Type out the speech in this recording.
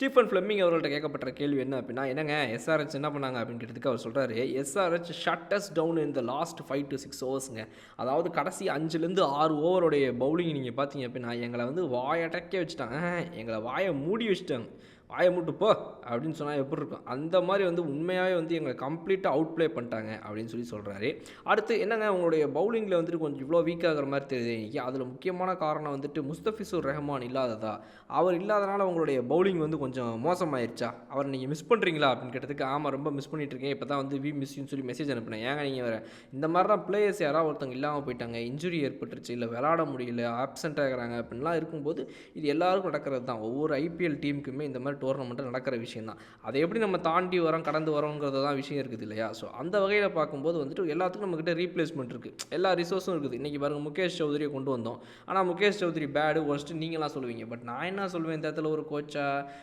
Stephen Fleming அவர்கள்ட்ட கேட்கப்பட்ட கேள்வி என்ன அப்படின்னா, என்னங்க எஸ்ஆர்ஹெச் என்ன பண்ணாங்க அப்படின்னு கேட்டதுக்கு அவர் சொல்றாரு, SRH shut us down in the last 5 to 6 ஓவர்ஸ்ங்க. அதாவது கடைசி 5லேருந்து 6 ஓவருடைய பவுலிங் நீங்க பார்த்தீங்க அப்படின்னா, எங்கள வந்து வாயடைக்க வச்சுட்டாங்க. எங்கள வாய மூடி வச்சுட்டாங்க. வாய மூட்டு போ அப்படின்னு சொன்னா எப்படி இருக்கும்? அந்த மாரி வந்து உண்மையாவே வந்து எங்கள கம்ப்ளீட்டா அவுட் ப்ளே பண்ணிட்டாங்க அப்படின்னு சொல்றாரு. அடுத்து என்னங்க உங்களுடைய பவுலிங்கில வந்துட்டு கொஞ்சம் இவ்வளோ வீக் ஆகுற மாரி தெரியுது இன்னைக்கு. அதில முக்கியமான காரணம் வந்துட்டு முஸ்தபிசுர் ரஹ்மான் இல்லாததா? அவர் இல்லாதனால உங்களுடைய பவுலிங் வந்து கொஞ்சம் மோசமாயிருச்சா? அவர நீங்க மிஸ் பண்றீங்களா? அப்படின்னு கேட்டதுக்கு, ஆமா ரொம்ப மிஸ் பண்ணிட்டு இருக்கேன். இப்ப தான் வந்து வி மிஸ் யூன்னு சொல்லி மெசேஜ் அனுப்புனேன். ஏங்க நீங்க வேற? இந்த மாரி தான் பிளேயர்ஸ் யாராவது ஒருத்தவங்க இல்லாம போயிட்டாங்க. இன்ஜுரி ஏற்பட்டுருச்சு, இல்ல விளையாட முடியல, ஆப்சென்ட் ஆகுறாங்க அப்படின்லாம் இருக்கும்போது, இது எல்லாருக்கும் நடக்கிறது தான். ஒவ்வொரு ஐபிஎல் டீமுக்குமே இந்த மாரி டோர்னமெண்ட்ல நடக்கிற விஷயம் தான். அதை எப்படி நம்ம தாண்டி வரோம், கடந்து வரோங்கிறது தான் விஷயம் இருக்குது இல்லையா? ஸோ அந்த வகையில பார்க்கும்போது வந்துட்டு எல்லாத்துக்கும் நம்மகிட்ட ரீப்ளேஸ்மெண்ட் இருக்கு. எல்லா ரிசோர்ஸும் இருக்குது. இன்னைக்கு பாருங்க முகேஷ் சௌத்ரிய கொண்டு வந்தோம். ஆனா முகேஷ் சௌத்ரி பேடு, வொர்ஸ்ட்டு நீங்கலாம் சொல்லுவீங்க. பட் நான் என்ன சொல்வேன் இந்த இடத்துல ஒரு கோச்சா,